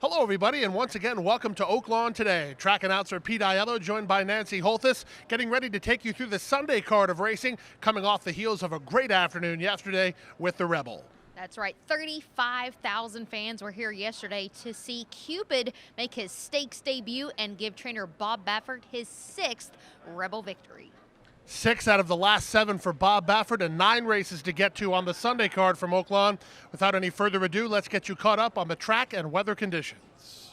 Hello, everybody, and once again, welcome to Oaklawn Today. Track announcer Pete Aiello, joined by Nancy Holthus, getting ready to take you through the Sunday card of racing, coming off the heels of a great afternoon yesterday with the Rebel. That's right. 35,000 fans were here yesterday to see Cupid make his stakes debut and give trainer Bob Baffert his sixth Rebel victory. 6 out of the last 7 for Bob Baffert and 9 races to get to on the Sunday card from Oaklawn. Without any further ado, let's get you caught up on the track and weather conditions.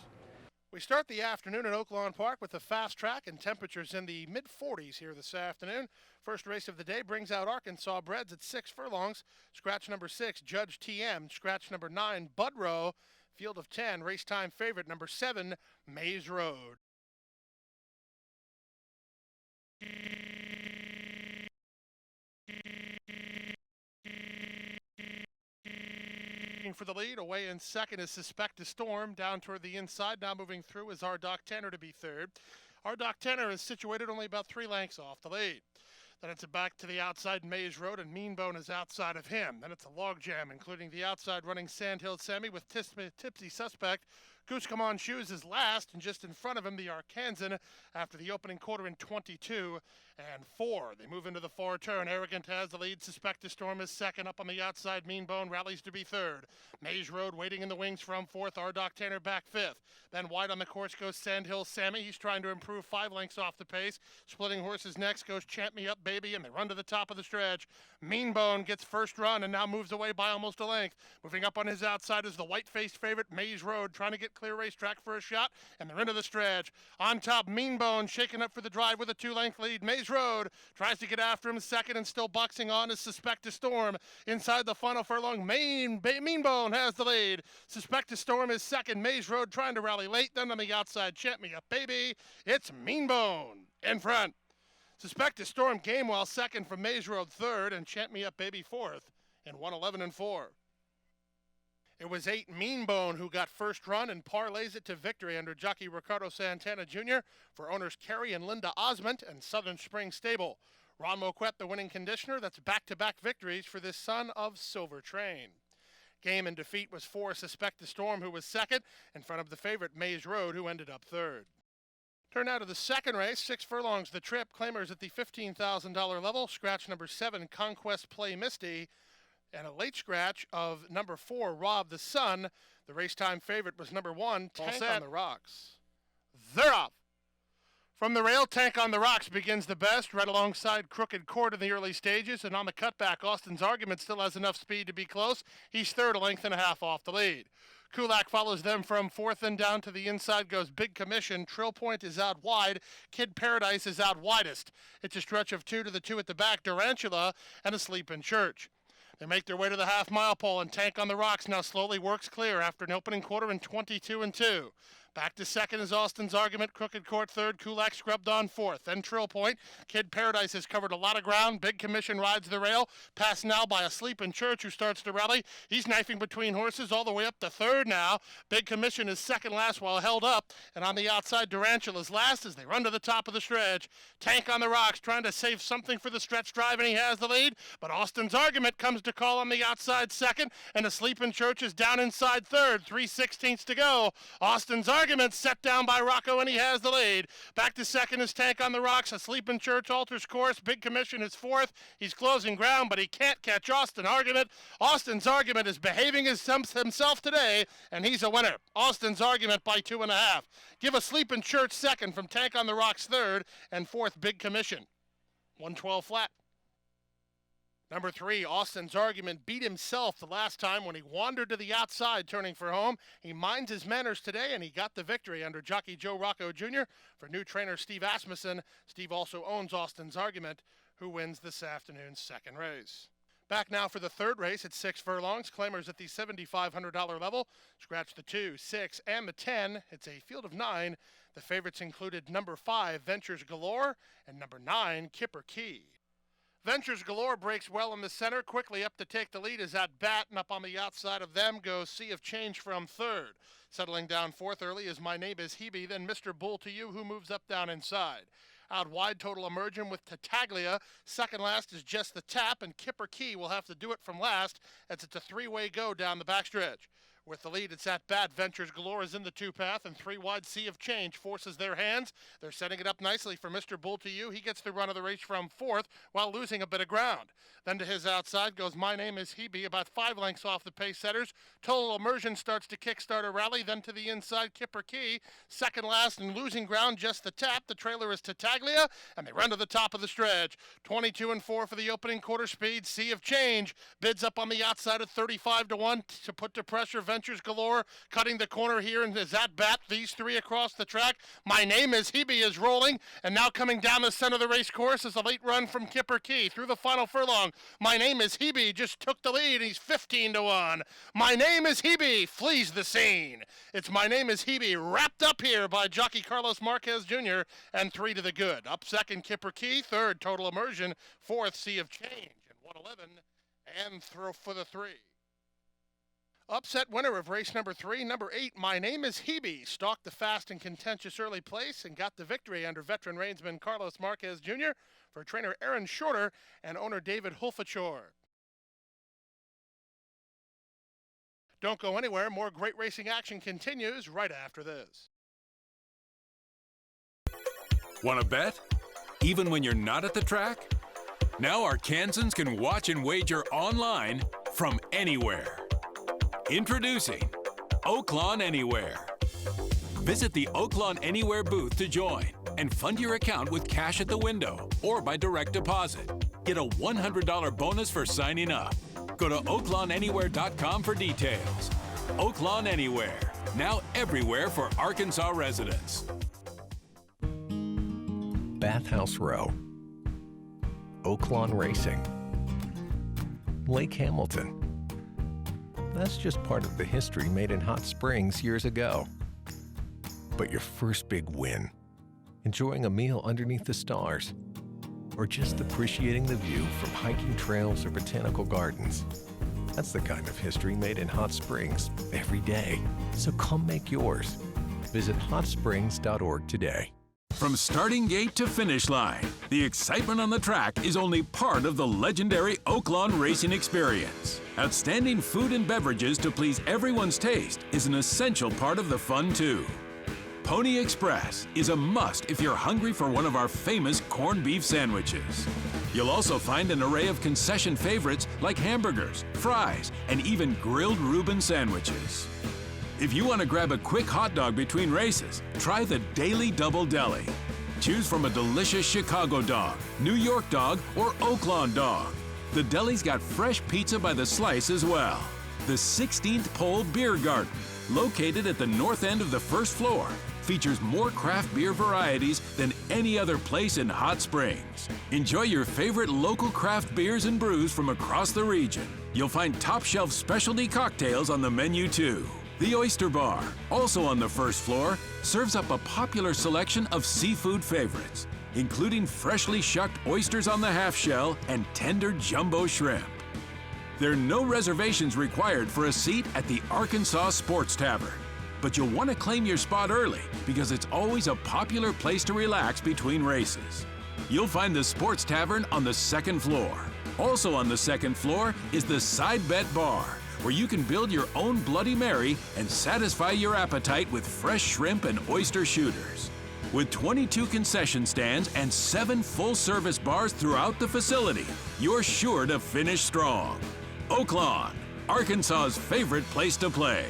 We start the afternoon at Oaklawn Park with the fast track and temperatures in the mid-40s here this afternoon. First race of the day brings out Arkansas Breds at 6 furlongs. Scratch number 6, Judge TM. Scratch number 9, Bud Row. Field of 10, race time favorite number 7, Maze Road. For the lead, away in second is Suspect a Storm, down toward the inside. Now moving through is our Doc Tenor to be third. Our Doc Tenor is situated only about 3 lengths off the lead. Then it's back to the outside Maze Road, and Meanbone is outside of him. Then it's a logjam, including the outside running Sandhill Sammy with Tipsy Suspect. Goose Come On Shoes is last, and just in front of him, the Arkansan after the opening quarter in 22 and 4. They move into the far turn. Arrogant has the lead. Suspect a Storm is second. Up on the outside, Meanbone rallies to be third. Maze Road waiting in the wings from fourth. Our Doc Tanner back fifth. Then wide on the course goes Sandhill Sammy. He's trying to improve 5 lengths off the pace. Splitting horses next goes Champ Me Up Baby, and they run to the top of the stretch. Meanbone gets first run and now moves away by almost a length. Moving up on his outside is the white-faced favorite Maze Road, trying to get clear racetrack for a shot, and they're into the stretch. On top, Meanbone shaking up for the drive with a 2-length lead. Maze Road tries to get after him second, and still boxing on is Suspect a Storm. Inside the final furlong, Meanbone has the lead. Suspect a Storm is second. Maze Road trying to rally late. Then on the outside, Champ Me Up Baby. It's Meanbone in front. Suspect a Storm Gamewell second from Maze Road third, and Champ Me Up Baby fourth in 1:11 and 4. It was 8 Meanbone who got first run and parlays it to victory under jockey Ricardo Santana Jr. for owners Kerry and Linda Osment and Southern Spring Stable. Ron Moquette, the winning conditioner. That's back-to-back victories for this son of Silver Train. Game in defeat was 4 Suspect a Storm, who was second, in front of the favorite Maze Road, who ended up third. Turn now to the second race, 6 furlongs the trip. Claimers at the $15,000 level. Scratch number 7, Conquest Play Misty. And a late scratch of number 4, Rob the Sun. The race time favorite was number 1, Tank on the Rocks. They're off. From the rail, Tank on the Rocks begins the best, right alongside Crooked Court in the early stages. And on the cutback, Austin's Argument still has enough speed to be close. He's third, a length and a half off the lead. Kulak follows them from fourth, and down to the inside goes Big Commission. Trill Point is out wide. Kid Paradise is out widest. It's a stretch of 2 to the 2 at the back, Durantula and Asleep in Church. They make their way to the half-mile pole, and Tank on the Rocks now slowly works clear after an opening quarter in 22 and 2. Back to second is Austin's Argument. Crooked Court third. Kulak scrubbed on fourth. Then Trill Point. Kid Paradise has covered a lot of ground. Big Commission rides the rail. Passed now by Asleep in Church, who starts to rally. He's knifing between horses all the way up to third now. Big Commission is second last while held up. And on the outside, Durantula's last as they run to the top of the stretch. Tank on the Rocks trying to save something for the stretch drive, and he has the lead. But Austin's Argument comes to call on the outside second. And Asleep in Church is down inside third. 3/16 to go. Austin's Argument set down by Rocco, and he has the lead. Back to second is Tank on the Rocks. Asleep in Church alters course. Big Commission is fourth. He's closing ground, but he can't catch Austin Argument. Austin's Argument is behaving himself today, and he's a winner. Austin's Argument by 2.5. Give Asleep in Church second from Tank on the Rocks third, and fourth Big Commission. 112 flat. Number 3, Austin's Argument beat himself the last time when he wandered to the outside turning for home. He minds his manners today, and he got the victory under jockey Joe Rocco Jr. for new trainer Steve Asmussen. Steve also owns Austin's Argument, who wins this afternoon's second race. Back now for the third race at 6 furlongs. Claimers at the $7,500 level. Scratch the 2, 6, and the 10. It's a field of 9. The favorites included number 5, Ventures Galore, and number 9, Kipper Key. Ventures Galore breaks well in the center. Quickly up to take the lead is at bat, and up on the outside of them goes Sea of Change from third. Settling down fourth early is My Name is Hebe, then Mr. Bull to You, who moves up down inside. Out wide, Total Emergent with Tataglia. Second last is Just the Tap, and Kipper Key will have to do it from last as it's a 3-way go down the backstretch. With the lead, it's at bat. Ventures Galore is in the two-path, and 3 wide Sea of Change forces their hands. They're setting it up nicely for Mr. Bull to You. He gets the run of the race from 4th while losing a bit of ground. Then to his outside goes My Name is Hebe, about 5 lengths off the pace setters. Total Immersion starts to kickstart a rally. Then to the inside, Kipper Key, second last and losing ground, just the tap. The trailer is Tataglia, and they run to the top of the stretch. 22 and 4 for the opening quarter speed. Sea of Change bids up on the outside at 35-1 to put to pressure Ventures Galore, cutting the corner here and is at bat. These 3 across the track. My Name is Hebe is rolling, and now coming down the center of the race course is a late run from Kipper Key through the final furlong. My Name is Hebe just took the lead, and he's 15-1. My Name is Hebe flees the scene. It's My Name is Hebe wrapped up here by jockey Carlos Marquez Jr. and 3 to the good. Up second, Kipper Key. Third, Total Immersion. Fourth, Sea of Change. And 111 and throw for the 3. Upset winner of race number 3, number 8, My Name is Hebe, stalked the fast and contentious early place and got the victory under veteran reinsman Carlos Marquez Jr. for trainer Aaron Shorter and owner David Hulfachor. Don't go anywhere. More great racing action continues right after this. Want to bet? Even when you're not at the track? Now Arkansans can watch and wager online from anywhere. Introducing Oaklawn Anywhere. Visit the Oaklawn Anywhere booth to join and fund your account with cash at the window or by direct deposit. Get a $100 bonus for signing up. Go to oaklawnanywhere.com for details. Oaklawn Anywhere, now everywhere for Arkansas residents. Bathhouse Row, Oaklawn Racing, Lake Hamilton. That's just part of the history made in Hot Springs years ago. But your first big win, enjoying a meal underneath the stars, or just appreciating the view from hiking trails or botanical gardens. That's the kind of history made in Hot Springs every day. So come make yours. Visit hotsprings.org today. From starting gate to finish line, the excitement on the track is only part of the legendary Oaklawn racing experience. Outstanding food and beverages to please everyone's taste is an essential part of the fun too. Pony Express is a must if you're hungry for one of our famous corned beef sandwiches. You'll also find an array of concession favorites like hamburgers, fries, and even grilled Reuben sandwiches. If you want to grab a quick hot dog between races, try the Daily Double Deli. Choose from a delicious Chicago dog, New York dog, or Oaklawn dog. The deli's got fresh pizza by the slice as well. The 16th Pole Beer Garden, located at the north end of the first floor, features more craft beer varieties than any other place in Hot Springs. Enjoy your favorite local craft beers and brews from across the region. You'll find top-shelf specialty cocktails on the menu too. The Oyster Bar, also on the first floor, serves up a popular selection of seafood favorites, including freshly shucked oysters on the half shell and tender jumbo shrimp. There are no reservations required for a seat at the Arkansas Sports Tavern, but you'll want to claim your spot early because it's always a popular place to relax between races. You'll find the Sports Tavern on the second floor. Also on the second floor is the Side Bet Bar, where you can build your own Bloody Mary and satisfy your appetite with fresh shrimp and oyster shooters. With 22 concession stands and 7 full-service bars throughout the facility, you're sure to finish strong. Oaklawn, Arkansas's favorite place to play.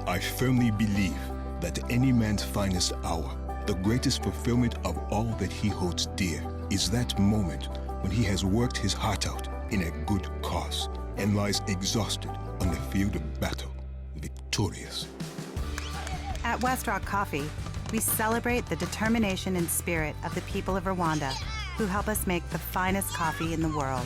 I firmly believe that any man's finest hour, the greatest fulfillment of all that he holds dear, is that moment when he has worked his heart out in a good cause and lies exhausted on the field of battle, victorious. At West Rock Coffee, we celebrate the determination and spirit of the people of Rwanda, who help us make the finest coffee in the world.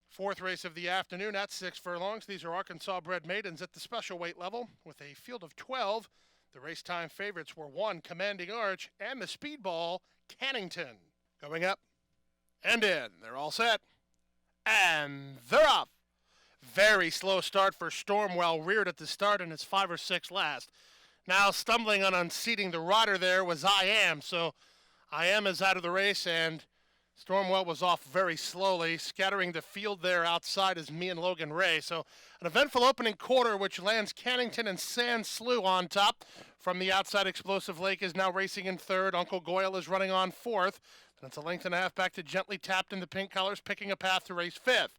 Fourth race of the afternoon at 6 furlongs. These are Arkansas-bred maidens at the special weight level with a field of 12. The race time favorites were 1, Commanding Arch, and the Speedball, Cannington. Going up and in. They're all set. And they're off. Very slow start for Stormwell, reared at the start and is 5 or 6 last. Now stumbling on unseating the rider there was I Am, so I Am is out of the race, and Stormwell was off very slowly. Scattering the field there outside is me and Logan Ray. So an eventful opening quarter, which lands Cannington and Sand Slough on top. From the outside, Explosive Lake is now racing in third. Uncle Goyle is running on fourth. And it's a length and a half back to Gently Tapped in the pink colors, picking a path to race fifth.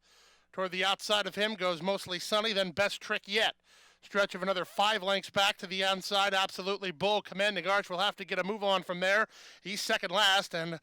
Toward the outside of him goes Mostly Sunny, then Best Trick Yet. Stretch of another 5 lengths back to the inside. Absolutely Bull. Commanding Arch will have to get a move on from there. He's second last, and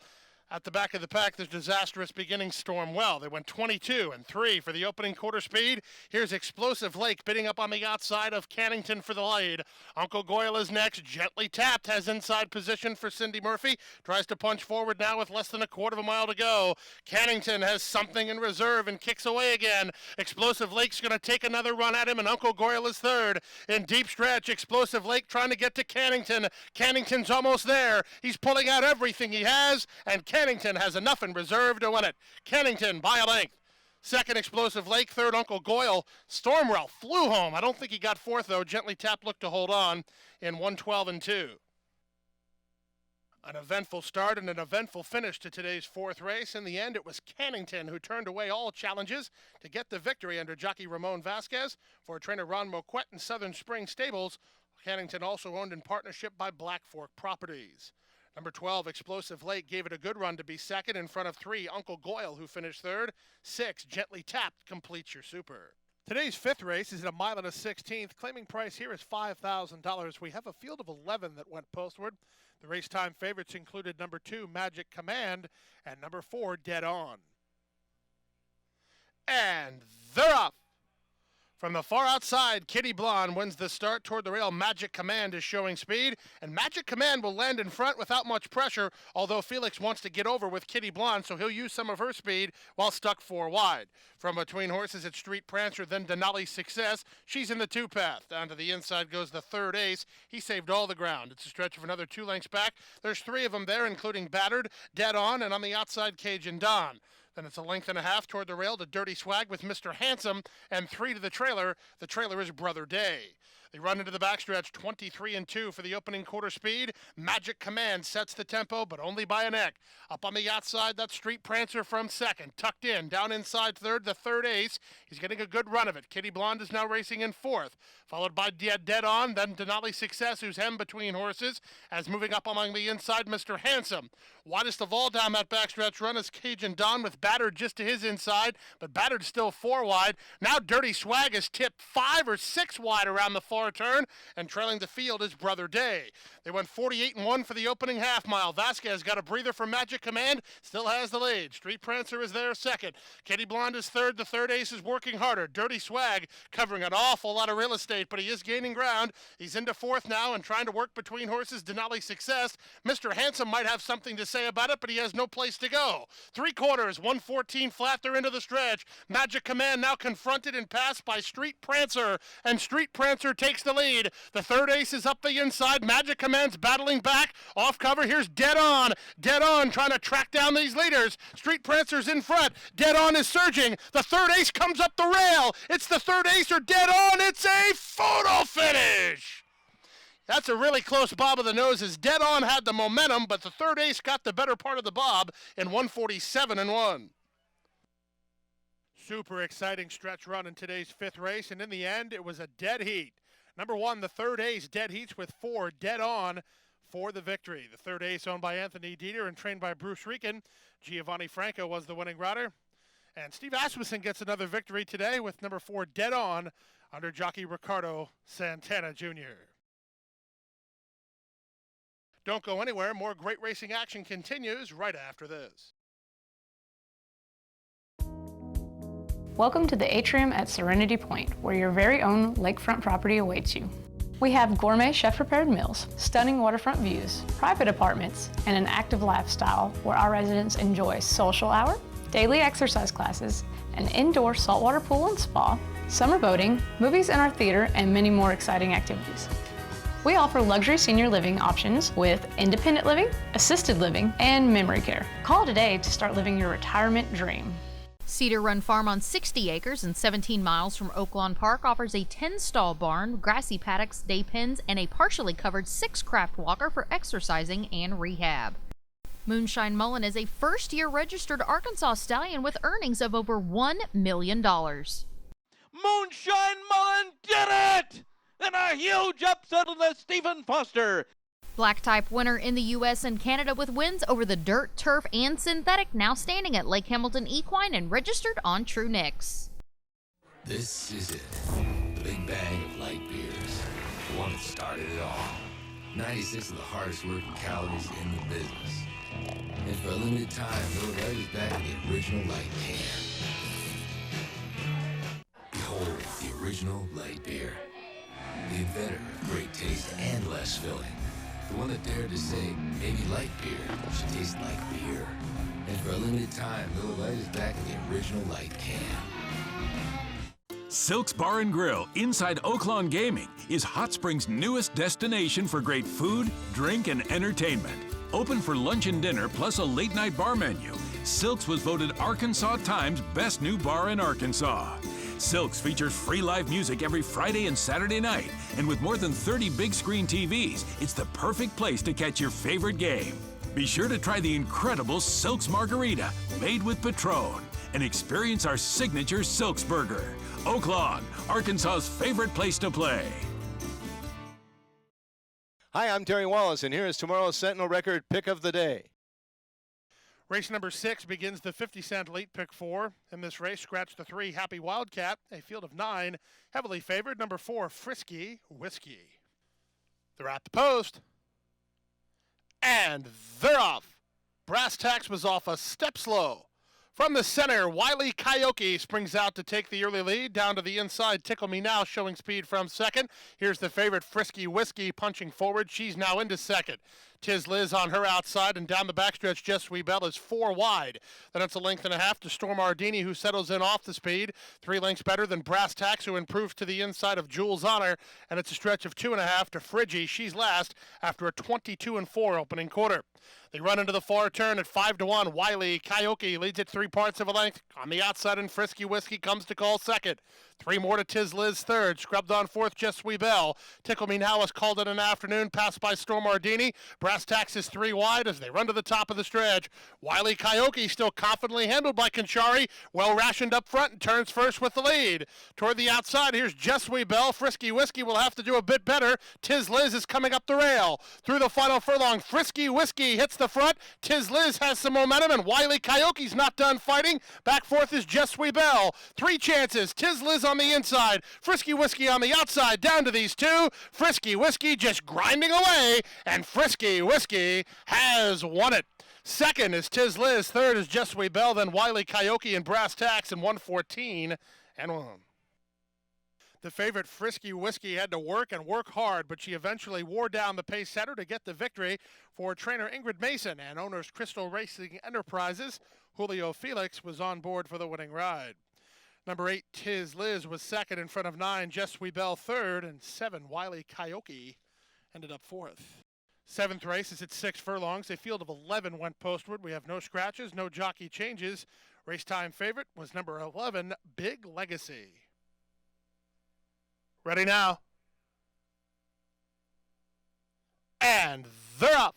at the back of the pack, there's Disastrous Beginning Stormwell. They went 22 and 3 for the opening quarter speed. Here's Explosive Lake bidding up on the outside of Cannington for the lead. Uncle Goyle is next. Gently Tapped has inside position for Cindy Murphy. Tries to punch forward now with less than a quarter of a mile to go. Cannington has something in reserve and kicks away again. Explosive Lake's going to take another run at him, and Uncle Goyle is third. In deep stretch, Explosive Lake trying to get to Cannington. Cannington's almost there. He's pulling out everything he has, and Cannington has enough in reserve to win it. Cannington by a length. Second, Explosive Lake. Third, Uncle Goyle. Stormwell flew home. I don't think he got fourth, though. Gently Tapped looked to hold on in 1:12 and 2. An eventful start and an eventful finish to today's fourth race. In the end, it was Cannington who turned away all challenges to get the victory under jockey Ramon Vasquez for trainer Ron Moquette in Southern Spring Stables. Cannington also owned in partnership by Black Fork Properties. Number 12, Explosive Lake, gave it a good run to be second in front of 3, Uncle Goyle, who finished third. 6, Gently Tapped, completes your super. Today's fifth race is at 1 1/16. Claiming price here is $5,000. We have a field of 11 that went postward. The race time favorites included number 2, Magic Command, and number 4, Dead On. And they're up. From the far outside, Kitty Blonde wins the start toward the rail. Magic Command is showing speed, and Magic Command will land in front without much pressure, although Felix wants to get over with Kitty Blonde, so he'll use some of her speed while stuck 4 wide. From between horses, it's Street Prancer, then Denali Success. She's in the 2 path. Down to the inside goes the third Ace. He saved all the ground. It's a stretch of another 2 lengths back. There's 3 of them there, including Battered, Dead On, and on the outside, Cajun Don. Then it's a length and a half toward the rail to Dirty Swag with Mr. Handsome, and 3 to the trailer. The trailer is Brother Day. They run into the backstretch, 23 and 2 for the opening quarter speed. Magic Command sets the tempo, but only by a neck. Up on the outside, that's Street Prancer from second. Tucked in, down inside third, the third Ace. He's getting a good run of it. Kitty Blonde is now racing in fourth, followed by Dead On, then Denali Success, who's hemmed between horses, as moving up along the inside, Mr. Handsome. Widest of all down that backstretch run is Cajun Don with Battered just to his inside, but Battered still 4 wide. Now Dirty Swag is tipped 5 or 6 wide around the far turn, and trailing the field is Brother Day. They went 48 and 1 for the opening half mile. Vasquez got a breather from Magic Command, still has the lead. Street Prancer is there second. Kitty Blonde is third. The third Ace is working harder. Dirty Swag covering an awful lot of real estate, but he is gaining ground. He's into fourth now and trying to work between horses. Denali Success. Mr. Handsome might have something to say about it, but he has no place to go. 3/4, 114 flat. They're into the stretch. Magic Command now confronted and passed by Street Prancer, and Street Prancer takes the lead. The third Ace is up the inside. Magic Command's battling back. Off cover, here's Dead On. Dead On trying to track down these leaders. Street Prancer's in front. Dead On is surging. The third Ace comes up the rail. It's the third Ace or Dead On. It's a photo finish. That's a really close bob of the nose as Dead On had the momentum, but the third Ace got the better part of the bob in 147 and 1. Super exciting stretch run in today's fifth race, and in the end, it was a dead heat. Number 1, the third Ace, dead heats with 4, Dead On for the victory. The third Ace, owned by Anthony Dieter and trained by Bruce Rican. Giovanni Franco was the winning rider. And Steve Asmussen gets another victory today with number 4, Dead On, under jockey Ricardo Santana Jr. Don't go anywhere. More great racing action continues right after this. Welcome to the atrium at Serenity Point, where your very own lakefront property awaits you. We have gourmet chef-prepared meals, stunning waterfront views, private apartments, and an active lifestyle where our residents enjoy social hour, daily exercise classes, an indoor saltwater pool and spa, summer boating, movies in our theater, and many more exciting activities. We offer luxury senior living options with independent living, assisted living, and memory care. Call today to start living your retirement dream. Cedar Run Farm on 60 acres and 17 miles from Oaklawn Park offers a 10-stall barn, grassy paddocks, day pens, and a partially covered 6-craft walker for exercising and rehab. Moonshine Mullen is a first-year registered Arkansas stallion with earnings of over $1 million. Moonshine Mullen did it! And a huge upset of the Stephen Foster. Black type winner in the U.S. and Canada with wins over the dirt, turf, and synthetic, now standing at Lake Hamilton Equine and registered on True Nicks. This is it. The big bang of light beers. The one that started it all. 96 of the hardest working calories in the business. And for a limited time, Miller Lite is back in the original light can. Behold, the original light beer. The inventor of great taste and less filling. The one that dared to say, maybe light beer should taste like beer. And for a limited time, Miller Lite is back in the original light can. Silk's Bar and Grill inside Oaklawn Gaming is Hot Springs' newest destination for great food, drink, and entertainment. Open for lunch and dinner plus a late-night bar menu, Silk's was voted Arkansas Times Best New Bar in Arkansas. Silk's features free live music every Friday and Saturday night, and with more than 30 big screen TVs, it's the perfect place to catch your favorite game. Be sure to try the incredible Silk's Margarita, made with Patron, and experience our signature Silk's Burger. Oaklawn, Arkansas's favorite place to play. Hi, I'm Terry Wallace, and here is tomorrow's Sentinel Record Pick of the Day. Race number 6 begins the 50-cent late pick 4. In this race, scratch the 3, Happy Wildcat, a field of 9, heavily favored. Number 4, Frisky Whiskey. They're at the post. And they're off. Brass Tacks was off a step slow. From the center, Wile E. Coyote springs out to take the early lead. Down to the inside, Tickle Me Now showing speed from second. Here's the favorite, Frisky Whiskey, punching forward. She's now into second. Tiz Liz on her outside, and down the backstretch, Jess Wee Bell is 4 wide. Then it's a length and a half to Storm Ardini, who settles in off the speed. 3 lengths better than Brass Tacks, who improves to the inside of Jules Honor. And it's a stretch of 2.5 to Friggy. She's last after a 22-4 opening quarter. They run into the far turn at 5-1. Wile E. Coyote leads it 3 parts of a length. On the outside, and Frisky Whiskey comes to call second. 3 more to Tiz Liz third. Scrubbed on fourth, Jess Wee Bell. Tickle Me Now has called it an afternoon. Passed by Storm Ardini. Brass Tacks is 3 wide as they run to the top of the stretch. Wile E. Coyote still confidently handled by Conchari. Well rationed up front and turns first with the lead. Toward the outside, here's Jess Wee Bell. Frisky Whiskey will have to do a bit better. Tiz Liz is coming up the rail. Through the final furlong, Frisky Whiskey hits the front. Tiz Liz has some momentum, and Wile E. Coyote's not done fighting. Back fourth is Jess Wee Bell. 3 chances. Tiz Liz on the inside. Frisky Whiskey on the outside. Down to these 2. Frisky Whiskey just grinding away, and Frisky Whiskey has won it. Second is Tiz Liz. Third is Jess Wee Bell. Then Wile E. Coyote and Brass Tacks in 1:14 and 1. The favorite, Frisky Whiskey, had to work and work hard, but she eventually wore down the pace setter to get the victory for trainer Ingrid Mason and owners Crystal Racing Enterprises. Julio Felix was on board for the winning ride. Number 8, Tiz Liz, was second in front of 9, Jess Wee Bell third, and 7, Wile E. Coyote ended up fourth. 7th race is at 6 furlongs. A field of 11 went postward. We have no scratches, no jockey changes. Race time favorite was number 11, Big Legacy. Ready now. And they're up.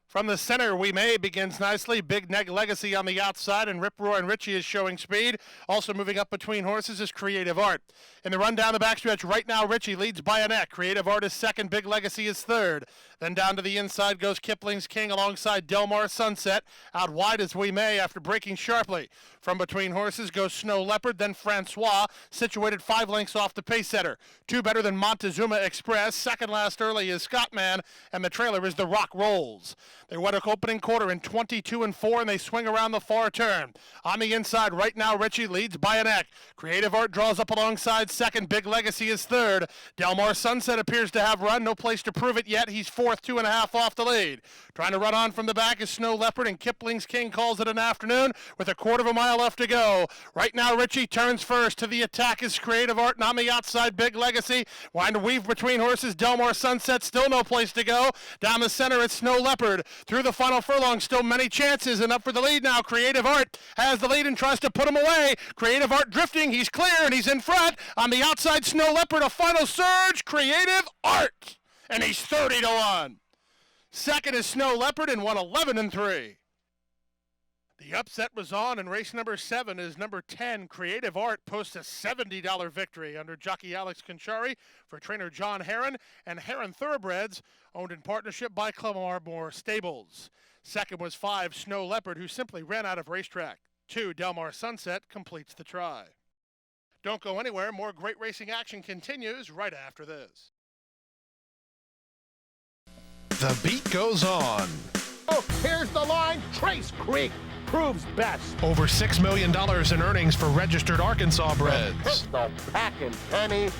From the center, We May begins nicely. Big Neg Legacy on the outside, and Rip Roar and Richie is showing speed. Also moving up between horses is Creative Art. In the run down the backstretch, right now Richie leads by a neck. Creative Art is second, Big Legacy is third. Then down to the inside goes Kipling's King alongside Delmar Sunset. Out wide is We May after breaking sharply. From between horses goes Snow Leopard, then Francois, situated 5 lengths off the pace setter. 2 better than Montezuma Express. Second last early is Scottman, and the trailer is the Rock Rolls. They went an opening quarter in 22-4, and they swing around the far turn. On the inside, right now, Richie leads by a neck. Creative Art draws up alongside second. Big Legacy is third. Delmar Sunset appears to have run. No place to prove it yet. He's fourth, 2.5 off the lead. Trying to run on from the back is Snow Leopard, and Kipling's King calls it an afternoon with a 1/4 mile left to go. Right now, Richie turns first. To the attack is Creative Art, and on the outside, Big Legacy. Wind to weave between horses. Delmar Sunset, still no place to go. Down the center, it's Snow Leopard. Through the final furlong, still many chances, and up for the lead now. Creative Art has the lead and tries to put him away. Creative Art drifting, he's clear, and he's in front. On the outside, Snow Leopard, a final surge. Creative Art, and he's 30-1. Second is Snow Leopard and won 11-3. The upset was on in race number 7 as number 10, Creative Art, posts a $70 victory under jockey Alex Conchari for trainer John Heron and Heron Thoroughbreds, owned in partnership by Clemar Stables. Second was 5, Snow Leopard, who simply ran out of racetrack. 2, Delmar Sunset, completes the try. Don't go anywhere. More great racing action continues right after this. The beat goes on. Oh, here's the line. Trace Creek proves best. Over $6 million in earnings for registered Arkansas breds. Pistol Packin' Penny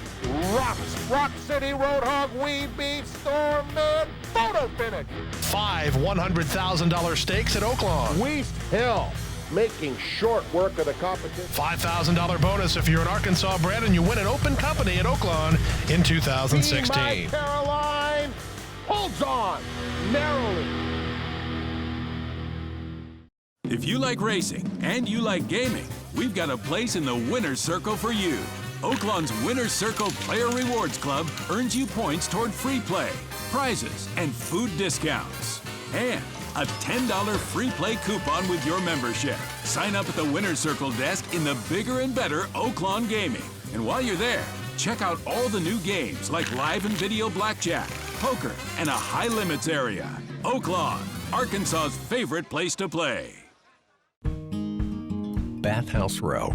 rocks. Rock City Roadhog, We Beat Stormman, photo finish. 5 $100,000 stakes at Oaklawn. Weast Hill making short work of the competition. $5,000 bonus if you're an Arkansas bred and you win an open company at Oaklawn in 2016. My Caroline holds on narrowly. If you like racing and you like gaming, we've got a place in the Winner's Circle for you. Oaklawn's Winner's Circle Player Rewards Club earns you points toward free play, prizes, and food discounts. And a $10 free play coupon with your membership. Sign up at the Winner's Circle desk in the bigger and better Oaklawn Gaming. And while you're there, check out all the new games like live and video blackjack, poker, and a high limits area. Oaklawn, Arkansas's favorite place to play. Bathhouse Row,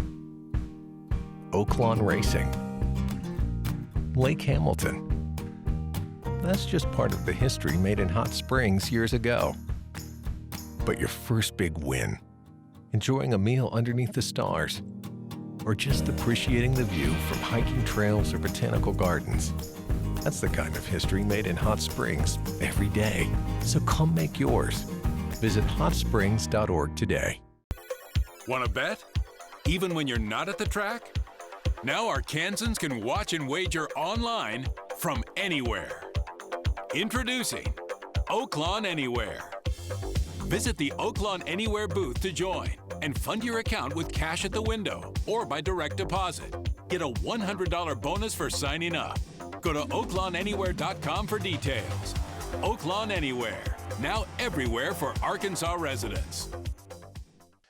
Oaklawn Racing, Lake Hamilton. That's just part of the history made in Hot Springs years ago. But your first big win, enjoying a meal underneath the stars, or just appreciating the view from hiking trails or botanical gardens. That's the kind of history made in Hot Springs every day. So come make yours. Visit hotsprings.org today. Want to bet? Even when you're not at the track? Now Arkansans can watch and wager online from anywhere. Introducing Oaklawn Anywhere. Visit the Oaklawn Anywhere booth to join and fund your account with cash at the window or by direct deposit. Get a $100 bonus for signing up. Go to oaklawnanywhere.com for details. Oaklawn Anywhere, now everywhere for Arkansas residents.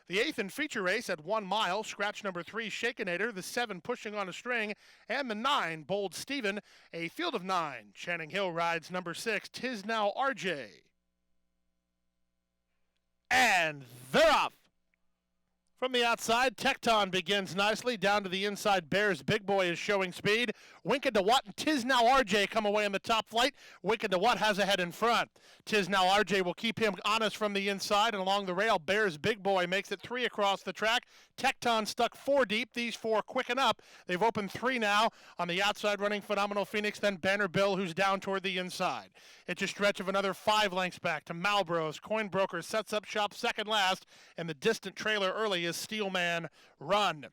The 8th and feature race at 1 mile, scratch number 3, Shakenator, the 7, Pushing on a String, and the 9, Bold Steven, a field of 9. Channing Hill rides number 6, Tis Now RJ. And they're off. From the outside, Tecton begins nicely. Down to the inside, Bears Big Boy is showing speed. Winkin' to Watt and Tis Now RJ come away in the top flight. Winkin' to Watt has ahead in front. Tis Now RJ will keep him honest from the inside, and along the rail, Bears Big Boy makes it 3 across the track. Tecton stuck 4 deep. These 4 quicken up. They've opened 3 now. On the outside, running Phenomenal Phoenix, then Banner Bill, who's down toward the inside. It's a stretch of another 5 lengths back to Malbros. Coin Broker sets up shop second last, and the distant trailer early is Steelman Run.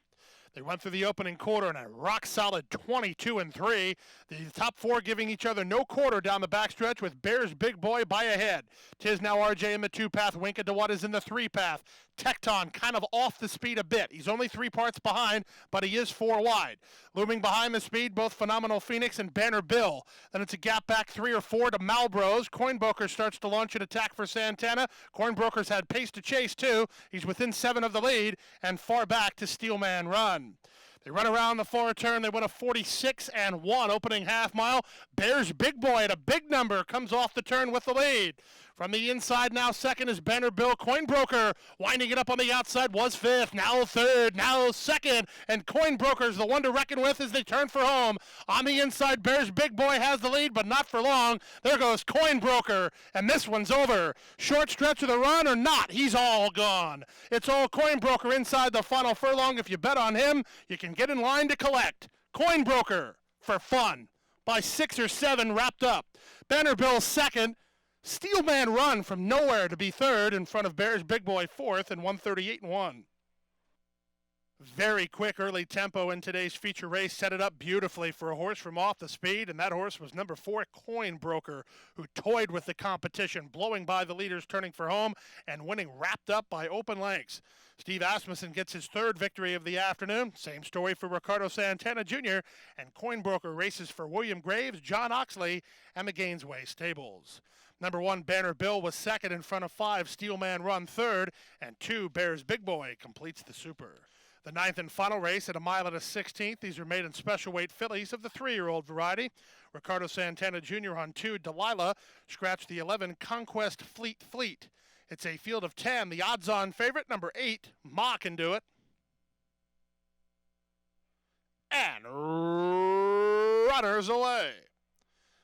They run through the opening quarter in a rock-solid 22-3. The top 4 giving each other no quarter down the backstretch with Bears Big Boy by ahead. Tis Now RJ in the 2 path. Winkin' to What is in the 3 path. Tecton kind of off the speed a bit. He's only 3 parts behind, but he is 4 wide. Looming behind the speed, both Phenomenal Phoenix and Banner Bill. Then it's a gap back 3 or 4 to Malbros. Coinbroker starts to launch an attack for Santana. Coinbroker's had pace to chase, too. He's within 7 of the lead, and far back to Steelman Run. They run around the far turn. They win a 46-1 opening half mile. Bears Big Boy at a big number comes off the turn with the lead. From the inside now, second is Banner Bill. Coinbroker winding it up on the outside was 5th, now 3rd, now 2nd, and Coinbroker's the one to reckon with as they turn for home. On the inside, Bears Big Boy has the lead, but not for long. There goes Coinbroker, and this one's over. Short stretch of the run or not, he's all gone. It's all Coinbroker inside the final furlong. If you bet on him, you can get in line to collect. Coinbroker for fun by 6 or 7 wrapped up. Banner Bill second. Steelman Run from nowhere to be 3rd in front of Bears Big Boy 4th and 138-1. Very quick early tempo in today's feature race. Set it up beautifully for a horse from off the speed, and that horse was number 4, Coinbroker, who toyed with the competition, blowing by the leaders, turning for home, and winning wrapped up by open lengths. Steve Asmussen gets his 3rd victory of the afternoon. Same story for Ricardo Santana Jr., and Coinbroker races for William Graves, John Oxley, and the Gainesway Stables. Number 1, Banner Bill was second in front of 5, Steelman Run third, and 2, Bears Big Boy completes the super. The 9th and final race at a mile and a 16th. These are made in special weight fillies of the 3-year-old variety. Ricardo Santana Jr. on 2, Delilah scratched the 11, Conquest Fleet. It's a field of 10. The odds-on favorite, number 8, Ma Can Do It. And runners away.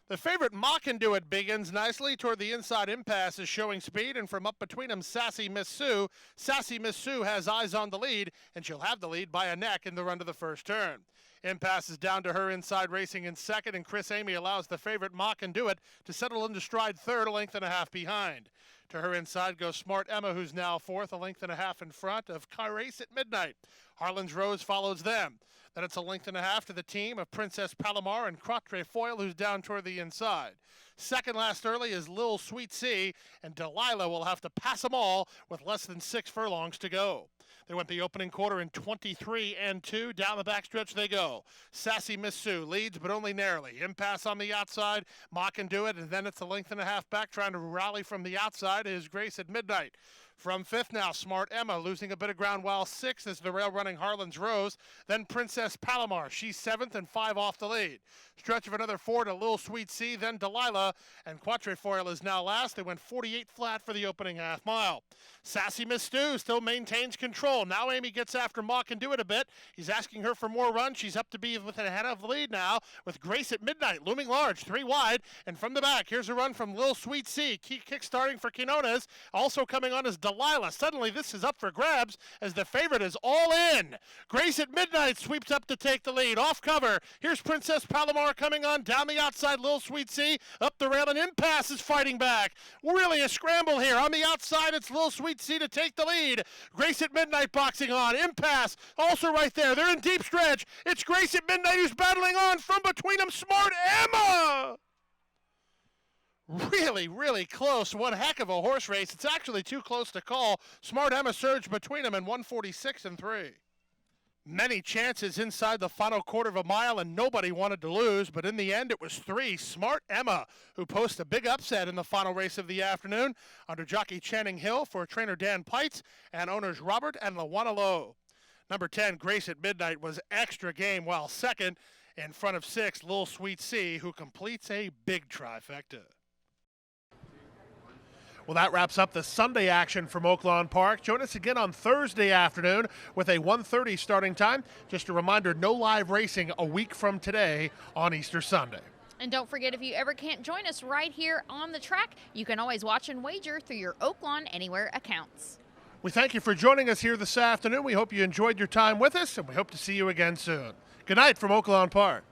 The favorite Ma Can Do It begins nicely toward the inside. Impasse is showing speed, and from up between them, Sassy Miss Sue. Sassy Miss Sue has eyes on the lead, and she'll have the lead by a neck in the run to the first turn. Impasse is down to her inside, racing in second, and Chris Amy allows the favorite Ma Can Do It to settle into stride third, a length and a half behind. To her inside goes Smart Emma, who's now fourth, a length and a half in front of Race at Midnight. Harlan's Rose follows them. Then it's a length and a half to the team of Princess Palomar and Quatre Foil, who's down toward the inside. Second last early is Lil Sweet Sea, and Delilah will have to pass them all with less than 6 furlongs to go. They went the opening quarter in 23 and 2. Down the backstretch they go. Sassy Miss Sue leads, but only narrowly. Impasse on the outside. Ma Can Do It, and then it's a length and a half back. Trying to rally from the outside is Grace at Midnight. From 5th now, Smart Emma losing a bit of ground, while 6th is the rail running Harlan's Rose. Then Princess Palomar. She's 7th and 5 off the lead. Stretch of another 4 to Lil Sweet Sea, then Delilah, and Quatre Foil is now last. They went 48 flat for the opening half mile. Sassy Miss Stu still maintains control. Now Amy gets after Ma Can Do It a bit. He's asking her for more run. She's up to be within a head of the lead now, with Grace at Midnight looming large, 3 wide. And from the back, here's a run from Lil Sweet Sea. Kick starting for Quinones. Also coming on is Delilah. Suddenly this is up for grabs as the favorite is all in. Grace at Midnight sweeps up to take the lead. Off cover. Here's Princess Palomar coming on down the outside. Lil Sweet Sea up the rail, and Impasse is fighting back. Really a scramble here. On the outside, it's Lil Sweet Sea to take the lead. Grace at Midnight boxing on. Impasse also right there. They're in deep stretch. It's Grace at Midnight who's battling on. From between them, Smart Emma. Really close. One heck of a horse race. It's actually too close to call. Smart Emma surged between them in 146 and 3. Many chances inside the final quarter of a mile, and nobody wanted to lose, but in the end it was 3. Smart Emma, who posted a big upset in the final race of the afternoon under jockey Channing Hill for trainer Dan Pites and owners Robert and Lawana Lowe. Number 10, Grace at Midnight, was extra game, while second in front of 6, Lil Sweet Sea, who completes a big trifecta. Well, that wraps up the Sunday action from Oaklawn Park. Join us again on Thursday afternoon with a 1:30 starting time. Just a reminder, no live racing a week from today on Easter Sunday. And don't forget, if you ever can't join us right here on the track, you can always watch and wager through your Oaklawn Anywhere accounts. We thank you for joining us here this afternoon. We hope you enjoyed your time with us, and we hope to see you again soon. Good night from Oaklawn Park.